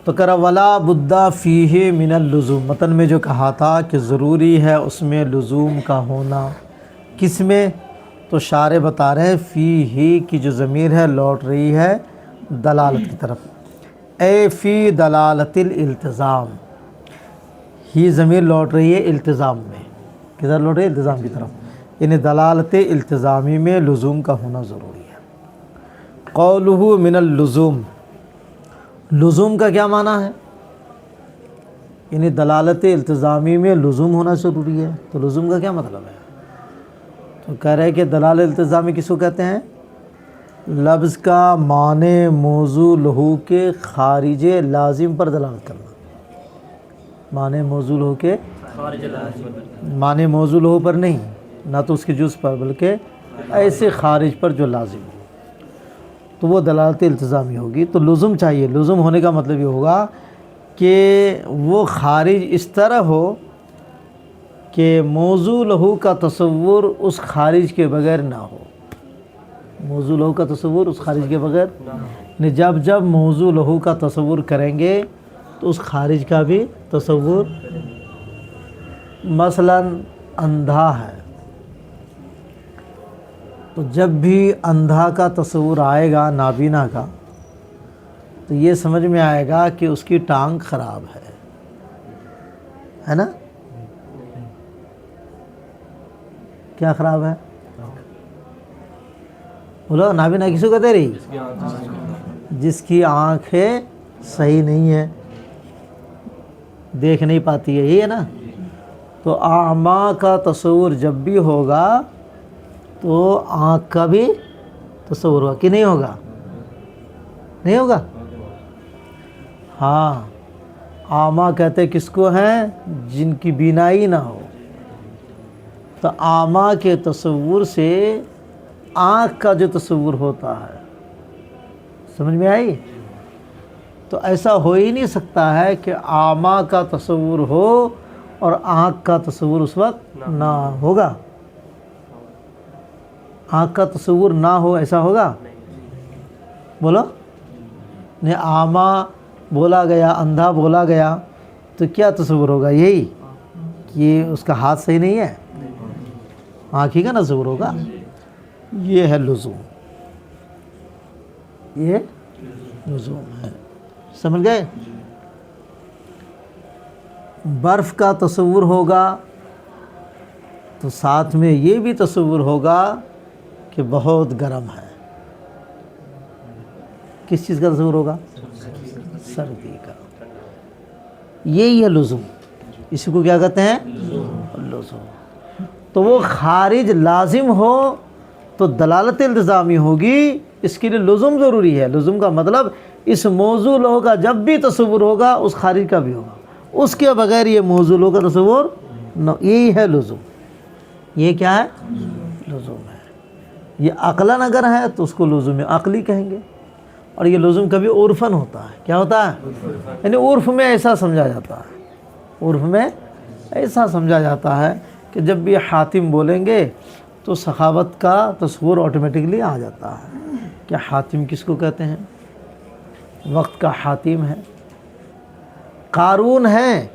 تو کرا ولا بدّا فیہ من اللزوم، متن میں جو کہا تھا کہ ضروری ہے اس میں لزوم کا ہونا، کس میں؟ تو شارح بتا رہے ہیں فیہ کی جو ضمیر ہے لوٹ رہی ہے دلالت کی طرف، اے فی دلالت الالتزام، ہی ضمیر لوٹ رہی ہے التزام میں، کدھر لوٹ رہی ہے؟ التزام کی طرف، یعنی دلالت التزامی میں لزوم کا ہونا ضروری ہے۔ قولہ من اللزوم، لزوم کا کیا معنی ہے؟ یعنی دلالت التزامی میں لزوم ہونا ضروری ہے، تو لزوم کا کیا مطلب ہے؟ تو کہہ رہے کہ دلالت التزامی کس کو کہتے ہیں؟ لفظ کا معنی موضوع لہو کے خارج لازم پر دلالت کرنا، معنی موضوع لہو کے معنی موضوع لہو پر نہیں، نہ تو اس کے جز پر، بلکہ ایسے خارج پر جو لازم ہو، تو وہ دلالت التزامی ہوگی۔ تو لزوم چاہیے، لزوم ہونے کا مطلب یہ ہوگا کہ وہ خارج اس طرح ہو کہ موضوع لہو کا تصور اس خارج کے بغیر نہ ہو، موضوع لہو کا تصور اس خارج کے بغیر، یعنی جب جب موضوع لہو کا تصور کریں گے تو اس خارج کا بھی تصور، مثلا اندھا ہے تو جب بھی اندھا کا تصور آئے گا نابینا کا، تو یہ سمجھ میں آئے گا کہ اس کی ٹانگ خراب ہے نا؟ کیا خراب ہے؟ بولو، نابینا کسی کو کہتے رہی؟ جس کی آنکھیں صحیح نہیں ہے، دیکھ نہیں پاتی ہے، یہی ہے نا؟ تو اعمیٰ کا تصور جب بھی ہوگا تو آنکھ کا بھی تصور ہوگا کہ نہیں ہوگا؟ نہیں ہوگا؟ ہاں، اعمیٰ کہتے کس کو ہیں؟ جن کی بینائی نہ ہو، تو اعمیٰ کے تصور سے آنکھ کا جو تصور ہوتا ہے، سمجھ میں آئی؟ تو ایسا ہو ہی نہیں سکتا ہے کہ اعمیٰ کا تصور ہو اور آنکھ کا تصور اس وقت نہ ہوگا، آنکھ کا تصور نہ ہو، ایسا ہوگا؟ بولو، نہیں، اعمیٰ بولا گیا، اندھا بولا گیا تو کیا تصور ہوگا؟ یہی کہ اس کا ہاتھ صحیح نہیں ہے، آنکھ ہی کا تصور ہوگا۔ یہ ہے لزوم، یہ لزوم ہے، سمجھ گئے؟ برف کا تصور ہوگا تو ساتھ میں یہ بھی تصور ہوگا کہ بہت گرم ہے، کس چیز کا تصور ہوگا؟ سردی کا۔ یہی ہے لزوم، اسی کو کیا کہتے ہیں؟ لزوم۔ تو وہ خارج لازم ہو تو دلالت التزامی ہوگی، اس کے لیے لزوم ضروری ہے۔ لزوم کا مطلب اس موضوع لہو کا جب بھی تصور ہوگا اس خارج کا بھی ہوگا، اس کے بغیر یہ موضوع لہو کا تصور نہ، یہی ہے لزوم۔ یہ کیا ہے؟ لزوم ہے۔ یہ عقلاً اگر ہے تو اس کو لزوم عقلی کہیں گے، اور یہ لزوم کبھی عرفاً ہوتا ہے۔ کیا ہوتا ہے؟ یعنی عرف میں ایسا سمجھا جاتا ہے، عرف میں ایسا سمجھا جاتا ہے کہ جب بھی حاتم بولیں گے تو سخاوت کا تصور آٹومیٹکلی آ جاتا ہے کہ حاتم کس کو کہتے ہیں؟ وقت کا حاتم ہے۔ قارون ہے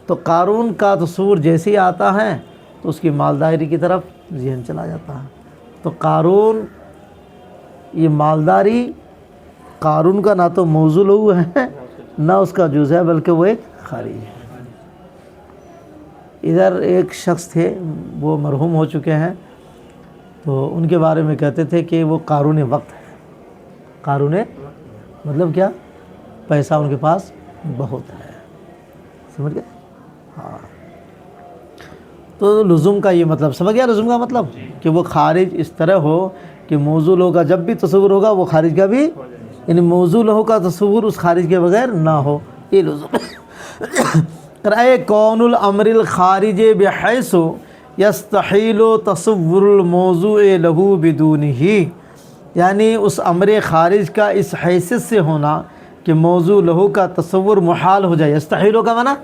تو قارون کا تصور جیسے ہی آتا ہے تو اس کی مالداری کی طرف ذہن چلا جاتا ہے۔ تو قارون، یہ مالداری قارون کا نہ تو موضوع لہو ہے نہ اس کا جز ہے، بلکہ وہ ایک خارج ہے۔ ادھر ایک شخص تھے، وہ مرحوم ہو چکے ہیں، تو ان کے بارے میں کہتے تھے کہ وہ قارون وقت ہے۔ قارون مطلب کیا؟ پیسہ ان کے پاس بہت ہے، سمجھ گئے؟ ہاں، تو لزوم کا یہ مطلب سمجھ گیا؟ لزوم کا مطلب کہ وہ خارج اس طرح ہو کہ موضوع لہو کا جب بھی تصور ہوگا وہ خارج کا بھی، یعنی موضوع لہو کا تصور اس خارج کے بغیر نہ ہو، یہ لزوم۔ اے کون الامر الخارج بحیث یستحیل تصور الموضوع لہو بدونہ، یعنی اس امر خارج کا اس حیثیت سے ہونا کہ موضوع لہو کا تصور محال ہو جائے، یستحیل کا معنی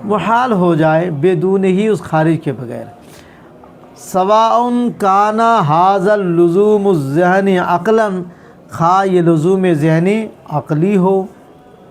محال ہو جائے، بدون ہی اس خارج کے بغیر۔ سواء کان ھذا اللزوم الذہنی عقلا، خواہ یہ لزوم ذہنی عقلی ہو،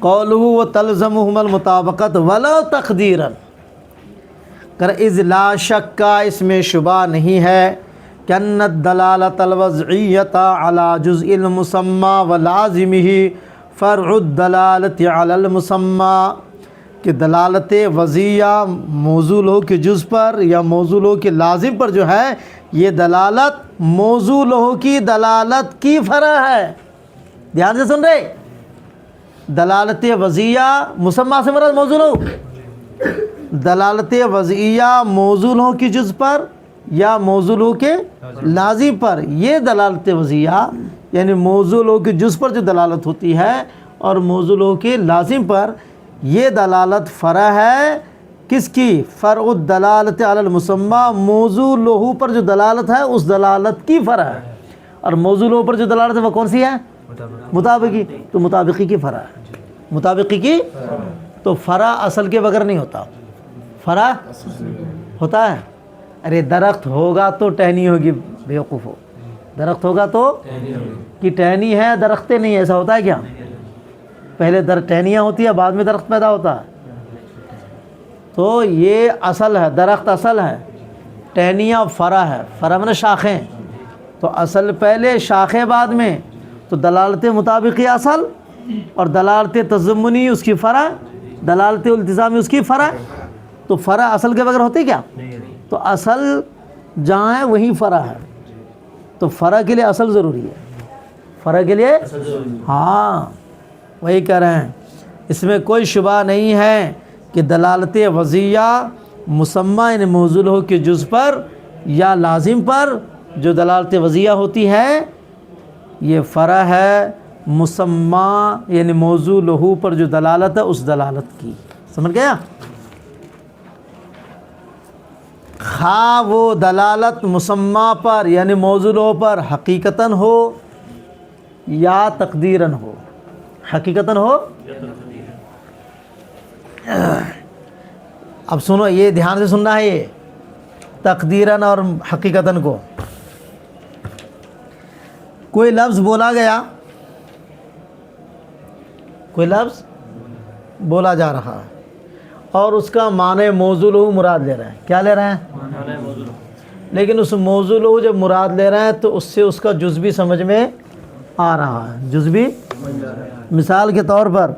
قولہ وتلزمہم المطابقت ولا تقدیرا، کر اذ لا شک کا اس میں شبہ نہیں ہے کہ ان الدلالۃ الوضعیۃ علی جزء المسمى ولازمہ فرع الدلالۃ علی المسمى، کہ دلالت وضعیہ موضوع لو کے جز پر یا موضوع لو کے لازم پر جو ہے، یہ دلالت موضوع لو کی دلالت کی فرع ہے۔ دھیان سے سن رہے، دلالت وضعیہ مسمى سے مراد موضوع لو، دلالت وضعیہ موضوع لو کی جز پر یا موضوع لو کے لازم پر، یہ دلالت وضعیہ یعنی موضوع لو کے جز پر جو دلالت ہوتی ہے اور موضوع لو کے لازم پر، یہ دلالت فرع ہے کس کی؟ فرع الدلالت علی المسمى، موضوع لہو پر جو دلالت ہے اس دلالت کی فرع ہے، اور موضوع لہو پر جو دلالت ہے وہ کون سی ہے؟ مطابقی، تو مطابقی کی فرع ہے، مطابقی کی، تو فرع اصل کے بغیر نہیں ہوتا، فرع ہوتا ہے۔ ارے درخت ہوگا تو ٹہنی ہوگی، بیوقوف ہو، درخت ہوگا تو کہ ٹہنی ہے درختیں نہیں، ایسا ہوتا ہے کیا؟ پہلے ٹہنیاں ہوتی ہے بعد میں درخت پیدا ہوتا ہے، تو یہ اصل ہے، درخت اصل ہے، ٹہنیاں فرع ہے، فرع میں شاخیں، تو اصل پہلے شاخیں بعد میں، تو دلالت مطابقی اصل اور دلالت تضمنی اس کی فرع، دلالت التزامی اس کی فرع، تو فرع اصل کے بغیر ہوتی کیا؟ تو اصل جہاں ہے وہیں فرع ہے، تو فرع کے لیے اصل ضروری ہے، فرع کے لیے ہاں وہی کہہ رہے ہیں، اس میں کوئی شبہ نہیں ہے کہ دلالت وضعیہ مسمى یعنی موضوع لہو کے جز پر یا لازم پر جو دلالت وضعیہ ہوتی ہے یہ فرع ہے مسمى یعنی موضوع لہو پر جو دلالت ہے اس دلالت کی، سمجھ گیا؟ خواہ وہ دلالت مسمى پر یعنی موضوع لہو پر حقیقتاً ہو یا تقدیراً ہو، حقیقتاً ہو، اب سنو یہ دھیان سے سننا ہے، یہ تقدیراً اور حقیقتاً کو، کوئی لفظ بولا گیا، کوئی لفظ بولا جا رہا ہے اور اس کا معنی موضوع لہو مراد لے رہے ہیں، کیا لے رہے ہیں؟ لیکن اس موضوع لہو جب مراد لے رہے ہیں تو اس سے اس کا جز بھی سمجھ میں آ رہا ہے، جز بھی، مثال کے طور پر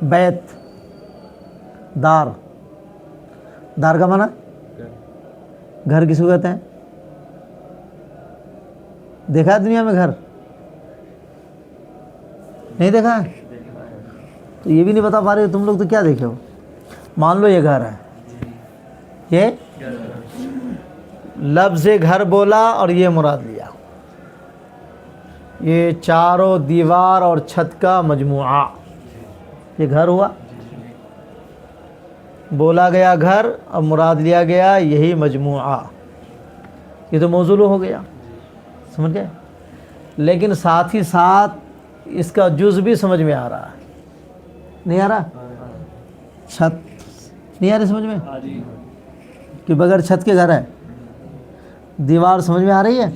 بیت، دار، دار کا معنی گھر کس کو کہتے ہیں؟ دیکھا ہے دنیا میں گھر؟ نہیں دیکھا ہے؟ تو یہ بھی نہیں بتا پا رہے تم لوگ، تو کیا دیکھے ہو؟ مان لو یہ گھر ہے، یہ لفظ گھر بولا اور یہ مراد لیا، یہ چاروں دیوار اور چھت کا مجموعہ، یہ گھر ہوا، بولا گیا گھر اور مراد لیا گیا یہی مجموعہ، یہ تو موضوع ہو گیا، سمجھ گئے؟ لیکن ساتھ ہی ساتھ اس کا جز بھی سمجھ میں آ رہا ہے، نہیں آ رہا؟ چھت نہیں آ رہی سمجھ میں کہ بغیر چھت کے گھر ہے، دیوار سمجھ میں آ رہی ہے؟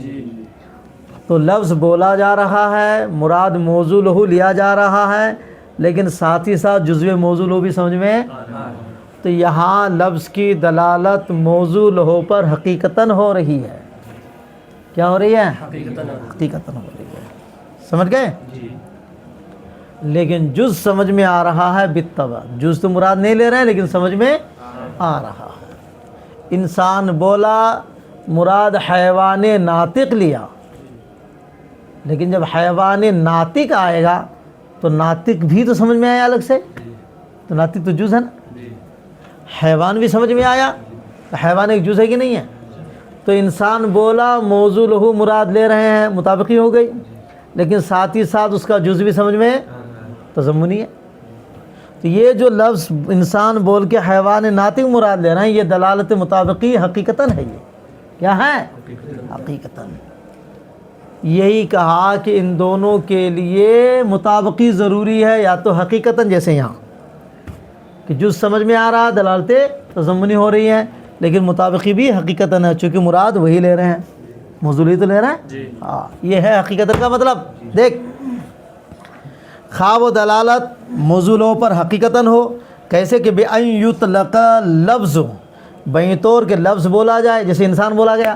تو لفظ بولا جا رہا ہے، مراد موضوع لہو لیا جا رہا ہے، لیکن ساتھ ہی ساتھ جزو موضوع لہو بھی سمجھ میں، تو یہاں لفظ کی دلالت موضوع لہو پر حقیقتاً ہو رہی ہے، کیا ہو رہی ہے؟ حقیقتاً ہو رہی ہے، سمجھ گئے؟ لیکن جز سمجھ میں آ رہا ہے بالطبع، جز تو مراد نہیں لے رہے ہیں لیکن سمجھ میں آ رہا ہے۔ انسان بولا، مراد حیوان ناطق لیا، لیکن جب حیوان ناطق آئے گا تو ناطق بھی تو سمجھ میں آیا الگ سے، تو ناطق تو جز ہے نا، حیوان بھی سمجھ میں آیا، حیوان ایک جز ہے کہ نہیں ہے؟ تو انسان بولا، موضوع لہو مراد لے رہے ہیں، مطابقی ہو گئی، لیکن ساتھ ہی ساتھ اس کا جز بھی سمجھ میں تضمنی ہے۔ تو یہ جو لفظ انسان بول کے حیوان ناطق مراد لے رہے ہیں، یہ دلالت مطابقی حقیقتاً ہے، یہ کیا ہے؟ حقیقتاً۔ یہی کہا کہ ان دونوں کے لیے مطابقی ضروری ہے، یا تو حقیقتاً جیسے یہاں کہ جز سمجھ میں آ رہا، دلالتیں تضمنی ہو رہی ہیں، لیکن مطابقی بھی حقیقتاً ہے چونکہ مراد وہی لے رہے ہیں، موضوع ہی تو لے رہے ہیں. ہاں یہ ہے حقیقت کا مطلب. دیکھ خواب و دلالت موضوع پر حقیقتاً ہو. کیسے کہ بے ان یطلق لفظ، بیں طور کے لفظ بولا جائے، جیسے انسان بولا گیا.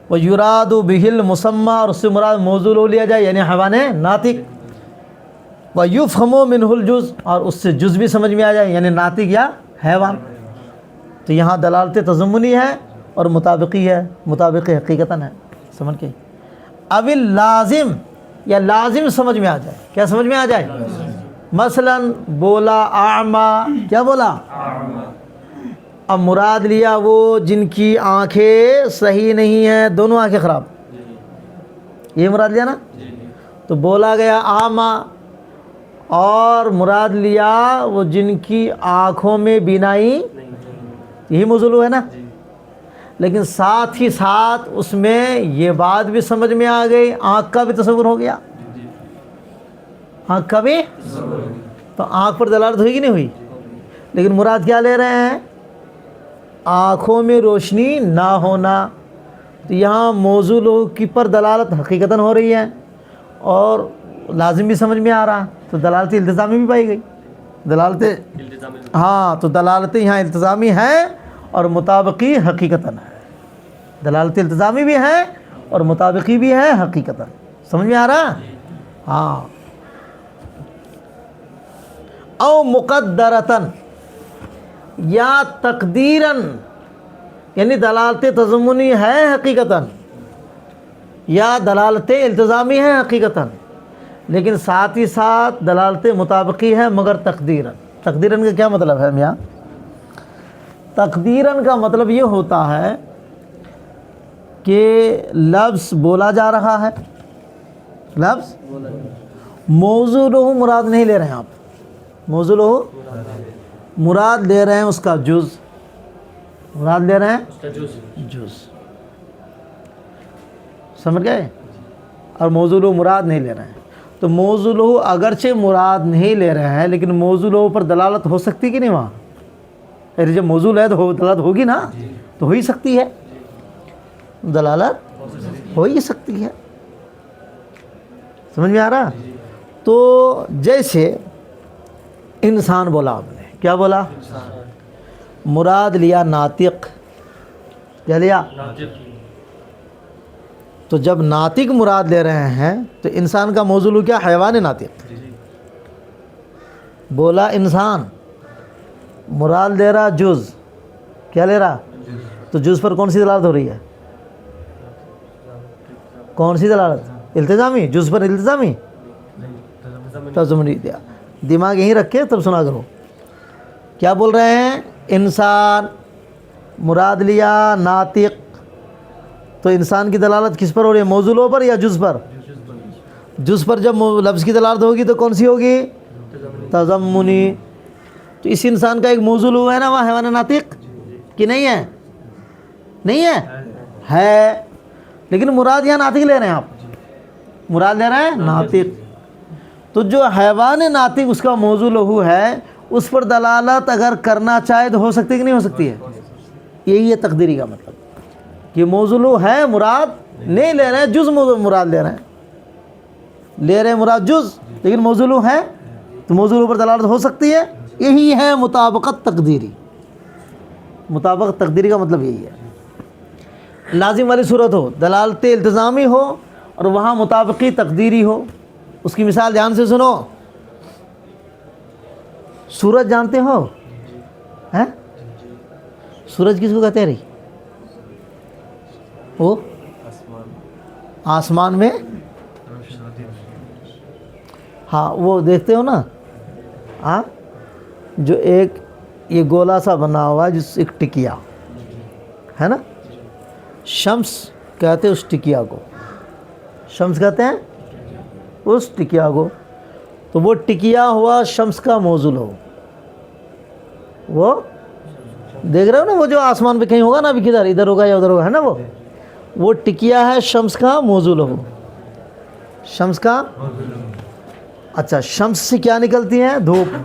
و یراد بہ المسمى، اور اس سے مراد موضوع لو لیا جائے یعنی حیوان ناطق. و یفہم منہ الجز، اور اس سے جز بھی سمجھ میں آ جائے یعنی ناطق یا حیوان. تو یہاں دلالت تضمنی ہے اور مطابقی ہے، مطابق حقیقتاً ہے. سمجھ کے اب لازم یا لازم سمجھ میں آ جائے. کیا سمجھ میں آ جائے؟ مثلا بولا اعمى، کیا بولا؟ اب مراد لیا وہ جن کی آنکھیں صحیح نہیں ہیں، دونوں آنکھیں خراب، یہ مراد لیا نا. تو بولا گیا اعمى، اور مراد لیا وہ جن کی آنکھوں میں بینائی، یہی موضوع ہے نا. لیکن ساتھ ہی ساتھ اس میں یہ بات بھی سمجھ میں آ گئی، آنکھ کا بھی تصور ہو گیا. آنکھ کا بھی، تو آنکھ پر دلالت ہوئی کہ نہیں ہوئی؟ لیکن مراد کیا لے رہے ہیں؟ آنکھوں میں روشنی نہ ہونا. تو یہاں موضوع کی پر دلالت حقیقتاً ہو رہی ہے اور لازم بھی سمجھ میں آ رہا. تو دلالت التزامی بھی پائی گئی. دلالت، ہاں تو دلالت یہاں التزامی ہے اور مطابقی حقیقتاً ہے. دلالت التزامی بھی ہے اور مطابقی بھی ہے حقیقتاً. سمجھ میں آ رہا؟ ہاں. او مقدرتاً، یا تقدیراً، یعنی دلالت تضمنی ہے حقیقتاً یا دلالت التزامی ہے حقیقتاً، لیکن ساتھ ہی ساتھ دلالت مطابقی ہے مگر تقدیراً. تقدیراً کا کیا مطلب ہے میاں؟ تقدیراً کا مطلب یہ ہوتا ہے کہ لفظ بولا جا رہا ہے، لفظ موضوع لہو مراد نہیں لے رہے ہیں آپ. موضوع لہو مراد لے رہے ہیں اس کا جز، مراد لے رہے ہیں جز. سمجھ گئے؟ اور موضوع لہو مراد نہیں لے رہے ہیں. تو موضوع لہو اگرچہ مراد نہیں لے رہے ہیں لیکن موضوع لہو پر دلالت ہو سکتی کہ نہیں وہاں؟ ارے جب موضوع ہے تو دلالت ہوگی نا، تو ہو ہی سکتی ہے، دلالت ہو ہی سکتی ہے. سمجھ میں آ رہا؟ تو جیسے انسان بولا آپ نے، کیا بولا؟ مراد لیا ناطق، کیا لیا؟ تو جب ناطق مراد لے رہے ہیں تو انسان کا موضوع کیا؟ حیوان ناطق. بولا انسان، مراد لے رہا جز، کیا لے رہا؟ تو جز پر کون سی دلالت ہو رہی ہے؟ کون سی دلالت؟ التزامی. جز پر التزامی تضمنی. دیا دماغ یہیں رکھ کے تب سنا کرو. کیا بول رہے ہیں؟ انسان مراد لیا ناطق، تو انسان کی دلالت کس پر ہو رہی ہے؟ موضوع پر یا جز پر؟ جز پر جب لفظ کی دلالت ہوگی تو کون سی ہوگی؟ تضمنی. تو اس انسان کا ایک موضوع ہے نا وہ حیوان ناطق کہ نہیں ہے؟ نہیں ہے؟ ہے. لیکن مراد یہاں ناطق لے رہے ہیں آپ، مراد لے رہے ہیں ناطق. تو جو حیوان ناطق اس کا موضوع ہے اس پر دلالت اگر کرنا چاہے تو ہو سکتی کہ نہیں ہو سکتی ہے؟ یہی ہے تقدیری کا مطلب کہ موضوع ہے مراد نہیں لے رہے ہیں، جز مراد لے رہے ہیں مراد جز، لیکن موضوع ہے تو موضوع پر دلالت ہو سکتی ہے. یہی ہے مطابقت تقدیری. مطابقت تقدیری کا مطلب یہی ہے. لازم والی صورت ہو، دلالت التزامی ہو اور وہاں مطابقی تقدیری ہو. اس کی مثال دھیان سے سنو. سورج جانتے ہو؟ ہیں؟ سورج کس کو کہتے ہیں؟ رہی وہ آسمان میں، ہاں وہ دیکھتے ہو نا، ہاں جو ایک یہ گولا سا بنا ہوا ہے جس ایک ٹکیا ہے نا، شمس کہتے ہیں اس ٹکیا کو، شمس کہتے ہیں اس ٹکیا کو. تو وہ ٹکیا ہوا شمس کا موضوع ہو. وہ دیکھ رہے ہو نا، وہ جو آسمان پہ کہیں ہوگا نا، ابھی کدھر ادھر ہوگا یا ادھر ہوگا، ہے نا، وہ ٹکیا ہے شمس کا موضوع ہو. شمس کا، اچھا شمس سے کیا نکلتی ہے؟ دھوپ.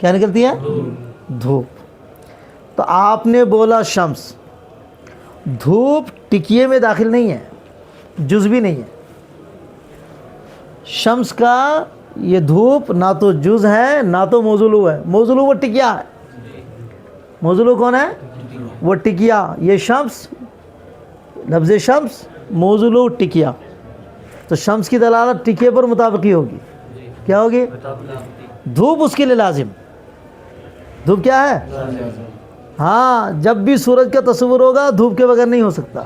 کیا نکلتی ہے؟ دھوپ. تو آپ نے بولا شمس، دھوپ ٹکیے میں داخل نہیں ہے، جز بھی نہیں ہے. شمس کا یہ دھوپ نہ تو جز ہے نہ تو موضوع ہے. موضوع وہ ٹکیا ہے. موضوع کون ہے؟ وہ ٹکیا. یہ شمس، لفظ شمس موضوع ٹکیا. تو شمس کی دلالت ٹکیے پر مطابقی ہوگی. کیا ہوگی؟ دھوپ اس کے لیے لازم. دھوپ کیا ہے؟ ہاں، جب بھی سورج کا تصور ہوگا دھوپ کے بغیر نہیں ہو سکتا.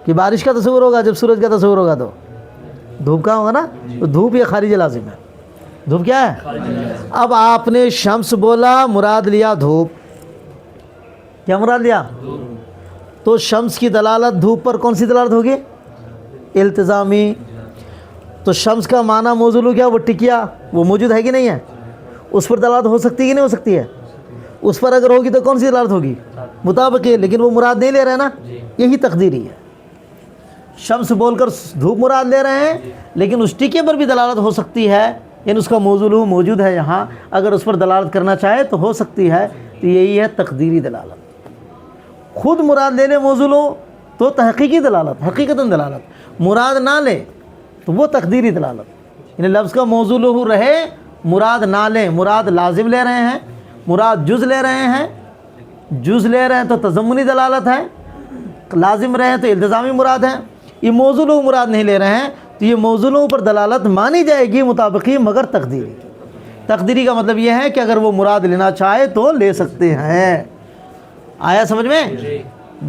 کہ بارش کا تصور ہوگا جب سورج کا تصور ہوگا تو دھوپ کا ہوگا نا. تو دھوپ یہ خارج لازم ہے. دھوپ کیا ہے؟ اب آپ نے شمس بولا، مراد لیا دھوپ. کیا مراد لیا؟ تو شمس کی دلالت دھوپ پر کون سی دلالت ہوگی؟ التزامی. تو شمس کا معنی موضوع کیا؟ وہ ٹکیا. وہ موجود ہے کہ نہیں ہے؟ اس پر دلالت ہو سکتی ہے کہ نہیں ہو سکتی ہے؟ اس پر اگر ہوگی تو کون سی دلالت ہوگی؟ مطابقی. لیکن وہ مراد نہیں لے رہے نا، یہی تقدیری ہے. شمس بول کر دھوپ مراد لے رہے ہیں، لیکن اس ٹکے پر بھی دلالت ہو سکتی ہے، یعنی اس کا موضوع موجود ہے یہاں، اگر اس پر دلالت کرنا چاہے تو ہو سکتی ہے. تو یہی ہے تقدیری دلالت. خود مراد لے لے موضوع تو تحقیقی دلالت، حقیقتاً دلالت. مراد نہ لے تو وہ تقدیری دلالت. یعنی لفظ کا موضوع رہے، مراد نہ لیں. مراد لازم لے رہے ہیں، مراد جز لے رہے ہیں. جز لے رہے ہیں تو تضمنی دلالت ہے، لازم رہے ہیں تو التزامی مراد ہے. یہ موضوع مراد نہیں لے رہے ہیں تو یہ موضوع پر دلالت مانی جائے گی مطابقی، مگر تقدیری. تقدیری کا مطلب یہ ہے کہ اگر وہ مراد لینا چاہے تو لے سکتے ہیں. آیا سمجھ میں؟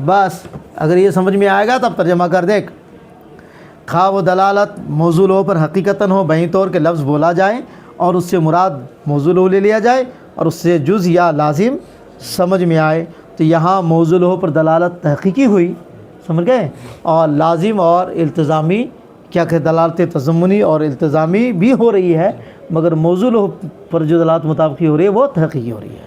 بس اگر یہ سمجھ میں آئے گا تب ترجمہ کر دیکھ. خواہ وہ دلالت موضوع پر حقیقتاً ہو، بہین طور کے لفظ بولا جائے اور اس سے مراد موضوع لے لیا جائے اور اس سے جز یا لازم سمجھ میں آئے، تو یہاں موضوع پر دلالت تحقیقی ہوئی، سمجھ گئے. اور لازم اور التزامی کیا کہ دلالت تضمنی اور التزامی بھی ہو رہی ہے، مگر موضوع پر جو دلالت مطابقی ہو رہی ہے وہ تحقیقی ہو رہی ہے.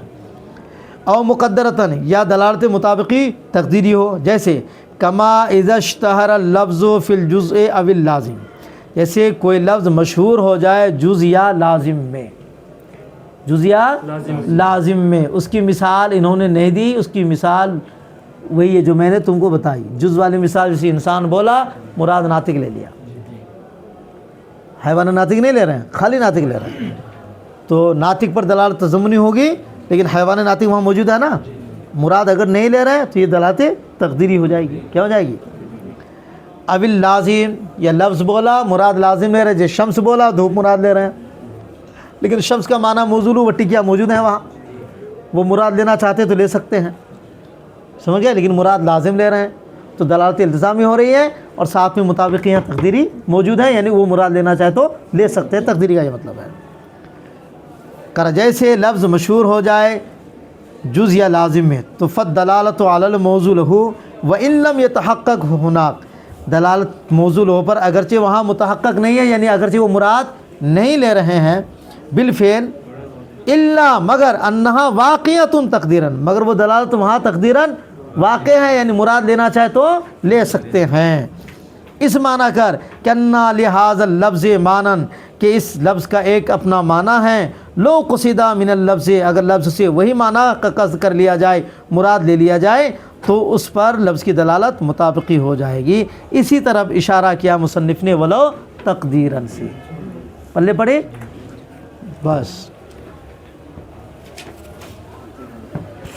او مقدرتاً، یا دلالت مطابقی تقدیری ہو، جیسے کما اذا اشتہر اللفظ فی الجزء او اللازم. جیسے کوئی لفظ مشہور ہو جائے جز یا لازم میں. جز یا لازم میں. اس کی مثال انہوں نے نہیں دی. اس کی مثال وہی ہے جو میں نے تم کو بتائی. جز والی مثال جیسے انسان بولا، مراد ناطق لے لیا. حیوان ناطق نہیں لے رہے ہیں، خالی ناطق لے رہے ہیں. تو ناطق پر دلالت تضمنی ہوگی، لیکن حیوان ناطق وہاں موجود ہے نا. مراد اگر نہیں لے رہے ہیں تو یہ دلالت تقدیری ہو جائے گی. کیا ہو جائے گی؟ اب اللازم، یا لفظ بولا مراد لازم لے رہے ہیں. جیسے شمس بولا، دھوپ مراد لے رہے ہیں، لیکن شمس کا معنی موضوع و ٹکیا موجود ہے وہاں. وہ مراد لینا چاہتے تو لے سکتے ہیں، سمجھ گئے. لیکن مراد لازم لے رہے ہیں تو دلالت التزامی ہو رہی ہے اور ساتھ میں مطابقی یہاں تقدیری موجود ہے، یعنی وہ مراد لینا چاہے تو لے سکتے ہیں. تقدیری کا یہ مطلب ہے. جیسے لفظ مشہور ہو جائے جز یا لازم میں تو فالدلالۃ علی الموضوع له وان لم يتحقق هناك. دلالت موضوع پر اگرچہ وہاں متحقق نہیں ہے، یعنی اگرچہ وہ مراد نہیں لے رہے ہیں بالفعل، الا مگر انہا واقعۃ تقدیرا، مگر وہ دلالت وہاں تقدیراً واقع ہے، یعنی مراد لینا چاہے تو لے سکتے ہیں. اس معنی کر کہ انا لہذا اللفظ معنی، کہ اس لفظ کا ایک اپنا معنی ہے. لو قصیدہ من اللفظ، اگر لفظ سے وہی معنی کا قصد کر لیا جائے، مراد لے لیا جائے، تو اس پر لفظ کی دلالت مطابقی ہو جائے گی. اسی طرف اشارہ کیا مصنف نے ولو تقدیراً سے. پلے پڑے بس.